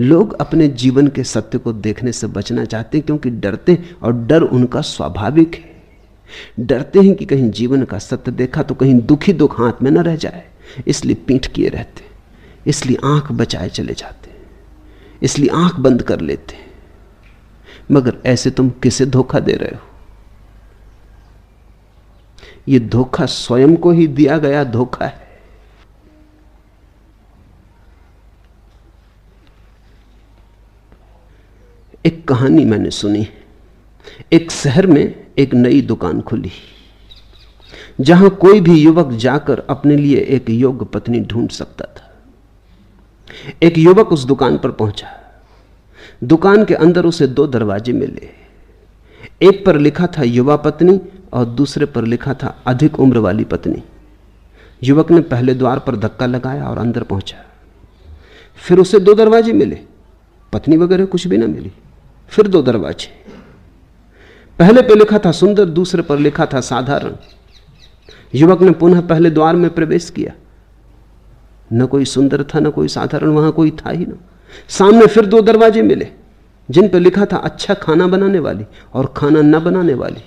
लोग अपने जीवन के सत्य को देखने से बचना चाहते हैं क्योंकि डरते हैं, और डर उनका स्वाभाविक है। डरते हैं कि कहीं जीवन का सत्य देखा तो कहीं दुखी दुख हाथ में न रह जाए, इसलिए पीठ किए रहते, इसलिए आंख बचाए चले जाते, इसलिए आंख बंद कर लेते। मगर ऐसे तुम किसे धोखा दे रहे हो? यह धोखा स्वयं को ही दिया गया धोखा है। एक कहानी मैंने सुनी। एक शहर में एक नई दुकान खुली जहां कोई भी युवक जाकर अपने लिए एक योग्य पत्नी ढूंढ सकता था। एक युवक उस दुकान पर पहुंचा। दुकान के अंदर उसे 2 दरवाजे मिले। एक पर लिखा था युवा पत्नी और दूसरे पर लिखा था अधिक उम्र वाली पत्नी। युवक ने पहले द्वार पर धक्का लगाया और अंदर पहुंचा। फिर उसे 2 दरवाजे मिले, पत्नी वगैरह कुछ भी ना मिली। फिर 2 दरवाजे, पहले पर लिखा था सुंदर, दूसरे पर लिखा था साधारण। युवक ने पुनः पहले द्वार में प्रवेश किया, न कोई सुंदर था न कोई साधारण, वहां कोई था ही ना। सामने फिर 2 दरवाजे मिले जिन पर लिखा था अच्छा खाना बनाने वाली और खाना न बनाने वाली।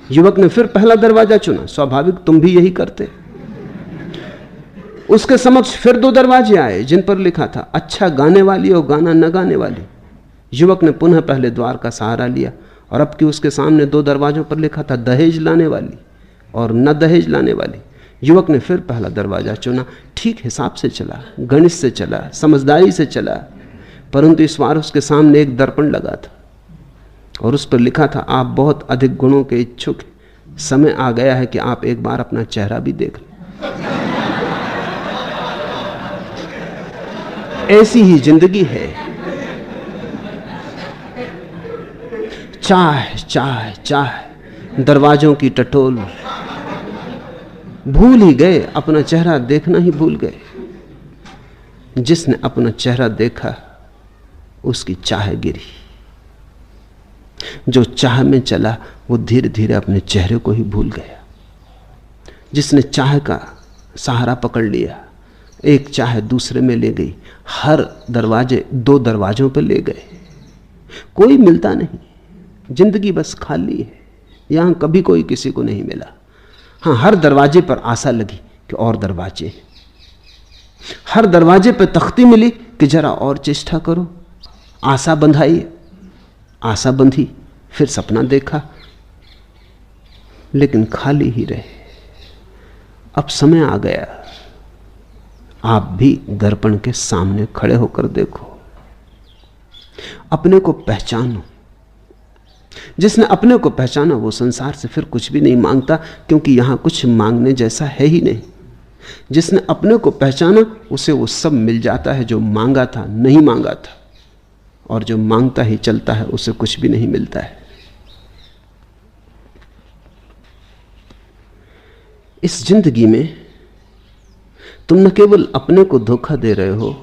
युवक ने फिर पहला दरवाजा चुना, स्वाभाविक तुम भी यही करते। उसके समक्ष फिर 2 दरवाजे आए जिन पर लिखा था अच्छा गाने वाली और गाना न गाने वाली। युवक ने पुनः पहले द्वार का सहारा लिया और अब कि उसके सामने 2 दरवाजों पर लिखा था दहेज लाने वाली और न दहेज लाने वाली। युवक ने फिर पहला दरवाजा चुना। ठीक हिसाब से चला, गणित से चला, समझदारी से चला, परंतु इस बार उसके सामने एक दर्पण लगा था और उस पर लिखा था आप बहुत अधिक गुणों के इच्छुक हैं, समय आ गया है कि आप एक बार अपना चेहरा भी देख लें। ऐसी ही जिंदगी है। चाह चाह चाह, दरवाजों की टटोल, भूल ही गए, अपना चेहरा देखना ही भूल गए। जिसने अपना चेहरा देखा उसकी चाह गिरी। जो चाह में चला वो धीरे धीरे अपने चेहरे को ही भूल गया। जिसने चाह का सहारा पकड़ लिया, एक चाह दूसरे में ले गई, हर दरवाजे 2 दरवाजों पर ले गए। कोई मिलता नहीं, जिंदगी बस खाली है। यहां कभी कोई किसी को नहीं मिला। हाँ, हर दरवाजे पर आशा लगी कि और दरवाजे, हर दरवाजे पर तख्ती मिली कि जरा और चेष्टा करो। आशा बंधाई, आशा बंधी, फिर सपना देखा, लेकिन खाली ही रहे। अब समय आ गया, आप भी दर्पण के सामने खड़े होकर देखो, अपने को पहचानो। जिसने अपने को पहचाना वो संसार से फिर कुछ भी नहीं मांगता, क्योंकि यहां कुछ मांगने जैसा है ही नहीं। जिसने अपने को पहचाना उसे वो सब मिल जाता है जो मांगा था, नहीं मांगा था, और जो मांगता ही चलता है उसे कुछ भी नहीं मिलता है। इस जिंदगी में तुम न केवल अपने को धोखा दे रहे हो,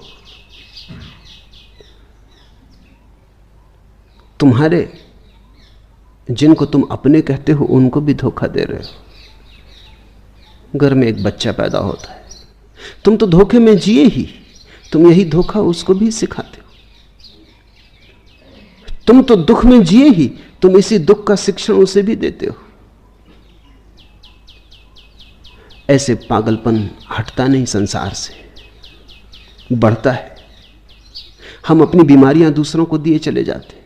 तुम्हारे जिनको तुम अपने कहते हो उनको भी धोखा दे रहे हो। घर में एक बच्चा पैदा होता है, तुम तो धोखे में जिए ही, तुम यही धोखा उसको भी सिखाते हो। तुम तो दुख में जिए ही, तुम इसी दुख का शिक्षण उसे भी देते हो। ऐसे पागलपन हटता नहीं संसार से, बढ़ता है। हम अपनी बीमारियां दूसरों को दिए चले जाते हैं।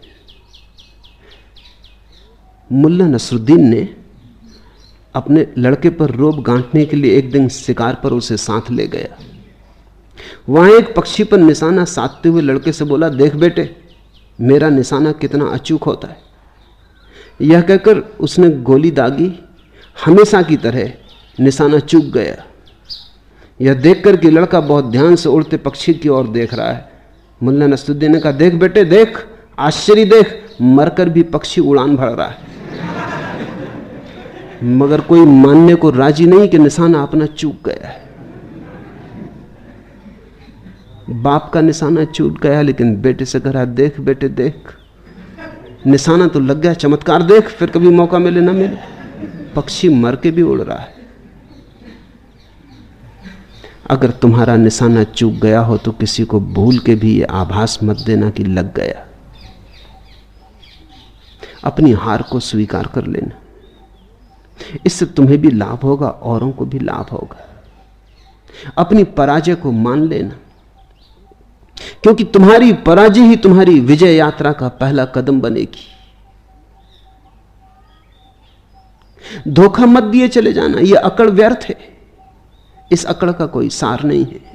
मुल्ला नसरुद्दीन ने अपने लड़के पर रोब गांठने के लिए एक दिन शिकार पर उसे साथ ले गया। वहां एक पक्षी पर निशाना साधते हुए लड़के से बोला, देख बेटे, मेरा निशाना कितना अचूक होता है। यह कहकर उसने गोली दागी, हमेशा की तरह निशाना चूक गया। यह देखकर कि लड़का बहुत ध्यान से उड़ते पक्षी की ओर देख रहा है, मुल्ला नसरुद्दीन ने कहा, देख बेटे देख, आश्चर्य देख, मरकर भी पक्षी उड़ान भर रहा है। मगर कोई मानने को राजी नहीं कि निशाना अपना चूक गया है। बाप का निशाना चूक गया, लेकिन बेटे से कह रहा, देख बेटे देख, निशाना तो लग गया, चमत्कार देख, फिर कभी मौका मिले ना मिले, पक्षी मर के भी उड़ रहा है। अगर तुम्हारा निशाना चूक गया हो तो किसी को भूल के भी ये आभास मत देना कि लग गया। अपनी हार को स्वीकार कर लेना, इससे तुम्हें भी लाभ होगा, औरों को भी लाभ होगा। अपनी पराजय को मान लेना, क्योंकि तुम्हारी पराजय ही तुम्हारी विजय यात्रा का पहला कदम बनेगी। धोखा मत दिए चले जाना, यह अकड़ व्यर्थ है, इस अकड़ का कोई सार नहीं है।